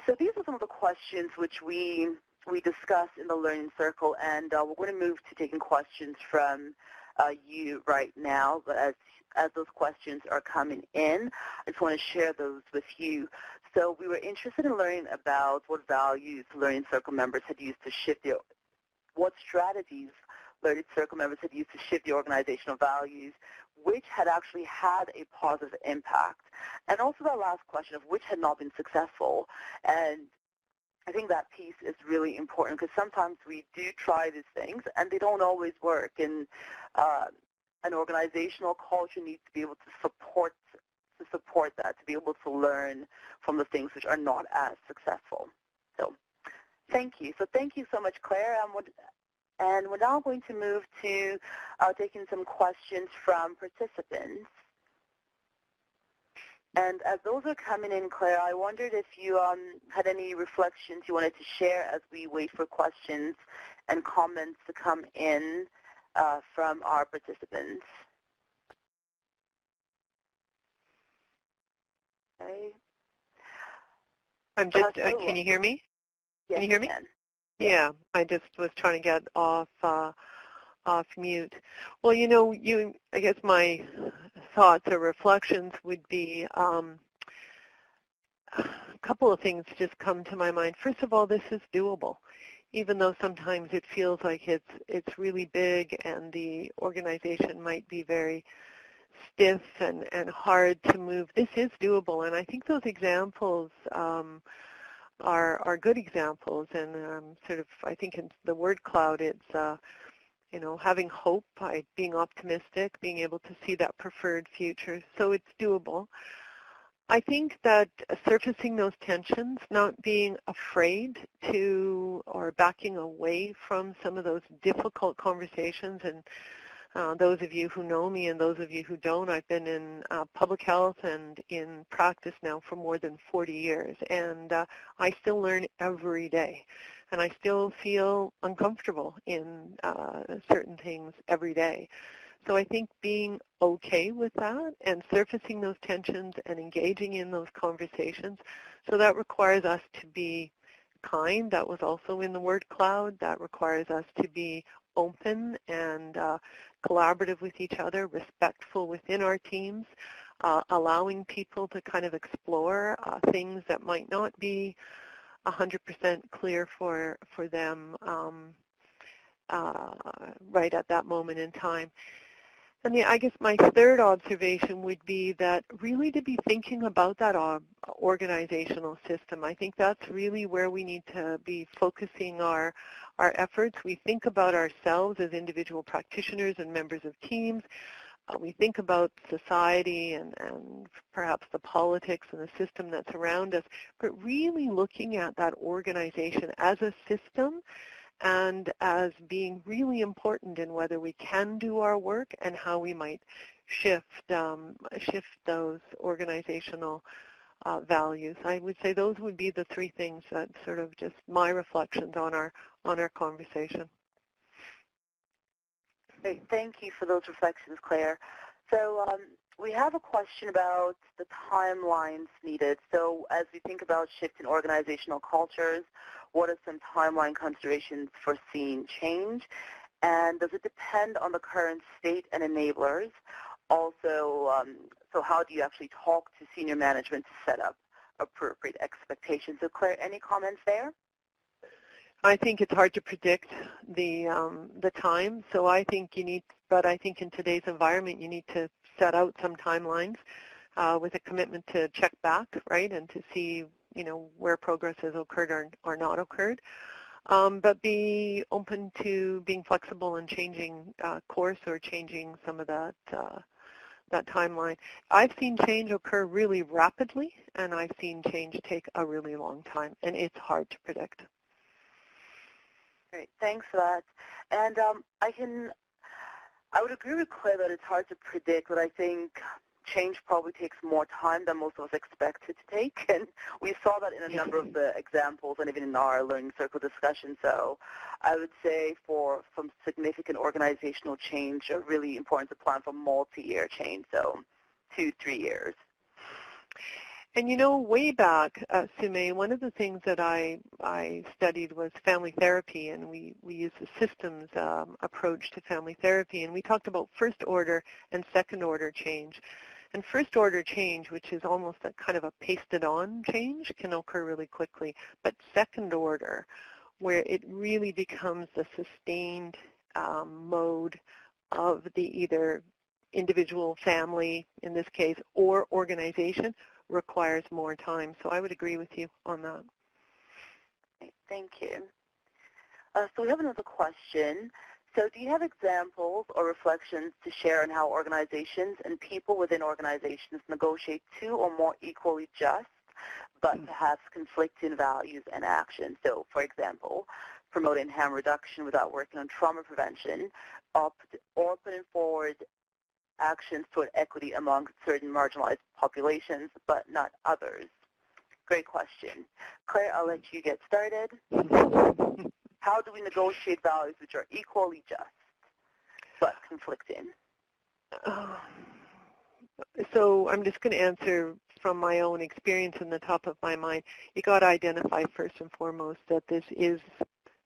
So these are some of the questions which we discussed in the Learning Circle, and we're going to move to taking questions from you right now. But as those questions are coming in, I just want to share those with you. So we were interested in learning about what values Learning Circle members had used to shift what strategies Learning Circle members had used to shift the organizational values, which had actually had a positive impact. And also that last question of which had not been successful. And I think that piece is really important because sometimes we do try these things and they don't always work. And an organizational culture needs to be able to support that, to be able to learn from the things which are not as successful. So thank you. So thank you so much, Claire. And we're now going to move to taking some questions from participants. And as those are coming in, Claire, I wondered if you had any reflections you wanted to share as we wait for questions and comments to come in from our participants. Okay. I'm just, can you hear me? Yes, can you hear me? Yeah, I just was trying to get off mute. Well, I guess my thoughts or reflections would be a couple of things just come to my mind. First of all, this is doable, even though sometimes it feels like it's really big and the organization might be very stiff and hard to move. This is doable, and I think those examples are good examples, and sort of, I think in the word cloud, it's having hope, being optimistic, being able to see that preferred future. So it's doable. I think that surfacing those tensions, not being afraid to or backing away from some of those difficult conversations, and those of you who know me and those of you who don't, I've been in public health and in practice now for more than 40 years, and I still learn every day, and I still feel uncomfortable in certain things every day. So I think being okay with that and surfacing those tensions and engaging in those conversations, so that requires us to be kind. That was also in the word cloud. That requires us to be open and collaborative with each other, respectful within our teams, allowing people to kind of explore things that might not be 100% clear for them right at that moment in time. And I guess my third observation would be that really to be thinking about that organizational system. I think that's really where we need to be focusing our efforts. We think about ourselves as individual practitioners and members of teams. We think about society and perhaps the politics and the system that's around us, but really looking at that organization as a system and as being really important in whether we can do our work and how we might shift those organizational values. I would say those would be the three things that sort of just my reflections on our conversation. Great. Thank you for those reflections, Claire. So we have a question about the timelines needed. So as we think about shifting organizational cultures, what are some timeline considerations for seeing change? And does it depend on the current state and enablers? Also, so how do you actually talk to senior management to set up appropriate expectations? So Claire, any comments there? I think it's hard to predict the time. So I think but I think in today's environment, you need to set out some timelines with a commitment to check back, right, and to see where progress has occurred or not occurred, but be open to being flexible and changing course or changing some of that timeline. I've seen change occur really rapidly, and I've seen change take a really long time, and it's hard to predict. Great, thanks for that. And I would agree with Claire that it's hard to predict, but I think change probably takes more time than most of us expect it to take, and we saw that in a number of the examples and even in our Learning Circle discussion. So I would say for some significant organizational change, it's really important to plan for multi-year change, so 2-3 years. And you know, way back, Sume, one of the things that I studied was family therapy, and we used a systems approach to family therapy, and we talked about first order and second order change. And first order change, which is almost a kind of a pasted on change, can occur really quickly. But second order, where it really becomes the sustained mode of the either individual, family, in this case, or organization, requires more time. So I would agree with you on that. Thank you. So we have another question. So do you have examples or reflections to share on how organizations and people within organizations negotiate two or more equally just, but perhaps conflicting values and actions? So, for example, promoting harm reduction without working on trauma prevention, or putting forward actions toward equity among certain marginalized populations, but not others. Great question. Claire, I'll let you get started. How do we negotiate values which are equally just, but conflicting? So I'm just going to answer from my own experience in the top of my mind. You got to identify first and foremost that this is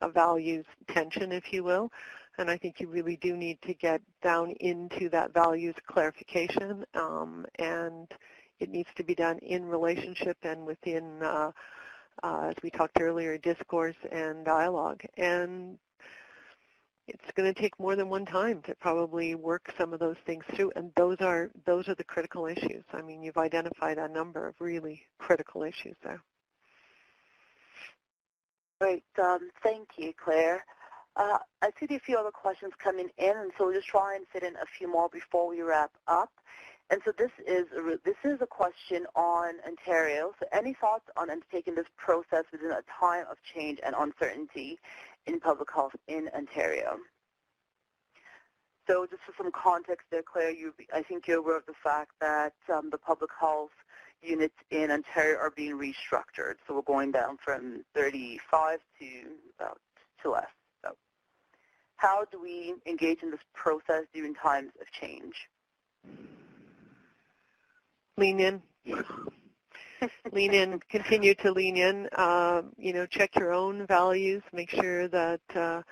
a values tension, if you will. And I think you really do need to get down into that values clarification, and it needs to be done in relationship and within, as we talked earlier, discourse and dialogue. And it's going to take more than one time to probably work some of those things through, and those are the critical issues. I mean, you've identified a number of really critical issues there. Great. Thank you, Claire. I see a few other questions coming in, and so we'll just try and fit in a few more before we wrap up. And so this is a question on Ontario. So any thoughts on undertaking this process within a time of change and uncertainty in public health in Ontario? So just for some context there, Claire, I think you're aware of the fact that the public health units in Ontario are being restructured. So we're going down from 35 to less. So how do we engage in this process during times of change? Lean in. Lean in. Continue to lean in. Check your own values. Make sure that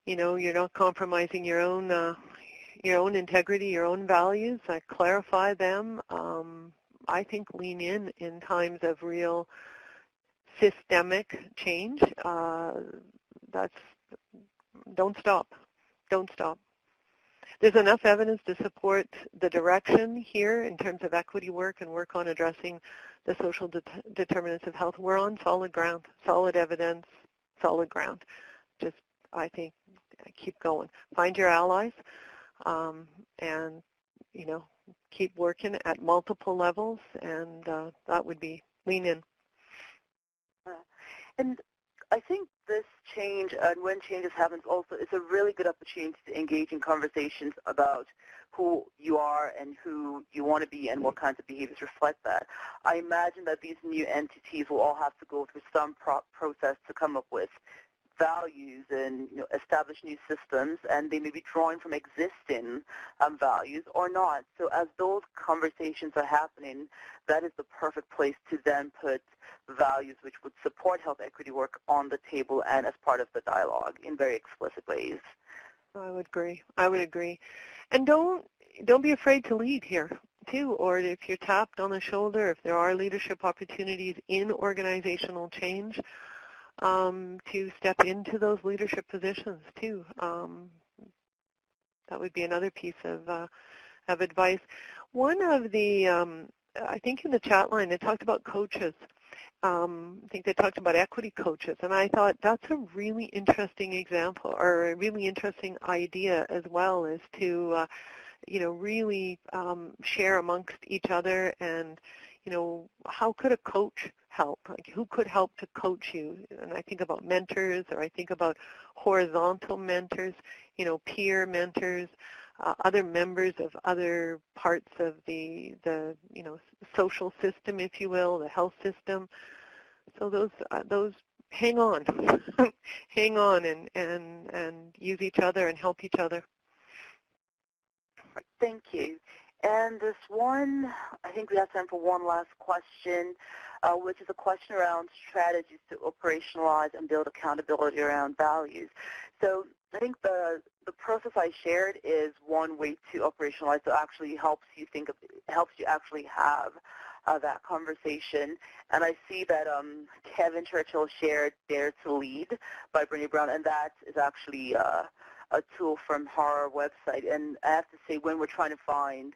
you're not compromising your own integrity, your own values. Clarify them. I think lean in times of real systemic change. Don't stop. Don't stop. There's enough evidence to support the direction here in terms of equity work and work on addressing the social determinants of health. We're on solid ground, solid evidence, solid ground. Just, I think, keep going. Find your allies and, keep working at multiple levels, and that would be lean in. And I think this change, and when changes happens also, it's a really good opportunity to engage in conversations about who you are and who you want to be and what kinds of behaviors reflect that. I imagine that these new entities will all have to go through some process to come up with values and establish new systems, and they may be drawing from existing values or not. So as those conversations are happening, that is the perfect place to then put values which would support health equity work on the table and as part of the dialogue in very explicit ways. I would agree. And don't be afraid to lead here too, or if you're tapped on the shoulder, if there are leadership opportunities in organizational change, to step into those leadership positions too. That would be another piece of advice. One of the, I think in the chat line, they talked about coaches. I think they talked about equity coaches, and I thought that's a really interesting example, or a really interesting idea as well, is to, really share amongst each other, and, how could a coach help? Like, who could help to coach you? And I think about mentors, or I think about horizontal mentors, peer mentors, other members of other parts of the social system, if you will, the health system. So those hang on, hang on, and use each other and help each other. Thank you. And this one, I think we have time for one last question, which is a question around strategies to operationalize and build accountability around values. So I think the process I shared is one way to operationalize, so actually helps you actually have that conversation. And I see that Kevin Churchill shared Dare to Lead by Brené Brown, and that is actually a tool from our website. And I have to say, when we're trying to find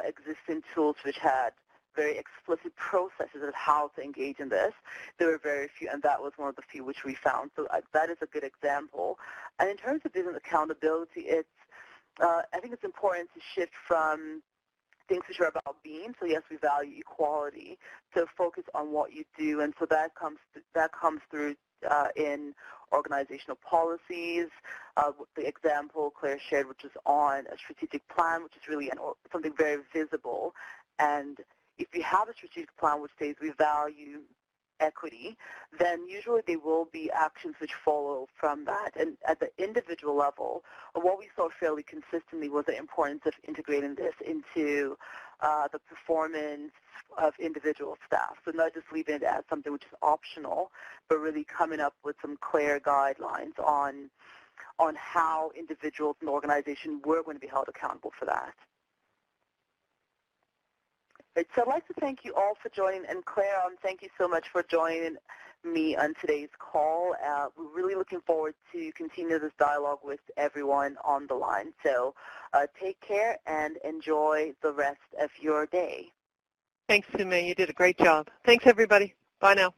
existing tools which had very explicit processes of how to engage in this, there were very few, and that was one of the few which we found. So that is a good example. And in terms of business accountability, I think it's important to shift from things which are about being, so yes, we value equality, to focus on what you do, and so that comes through in organizational policies. The example Claire shared, which is on a strategic plan, which is really something very visible. And if you have a strategic plan which says we value equity, then usually there will be actions which follow from that. And at the individual level, what we saw fairly consistently was the importance of integrating this into the performance of individual staff. So not just leaving it as something which is optional, but really coming up with some clear guidelines on how individuals in the organization were going to be held accountable for that. Right, so I'd like to thank you all for joining, and Claire, thank you so much for joining me on today's call. We're really looking forward to continue this dialogue with everyone on the line. So take care and enjoy the rest of your day. Thanks, Sume. You did a great job. Thanks, everybody. Bye now.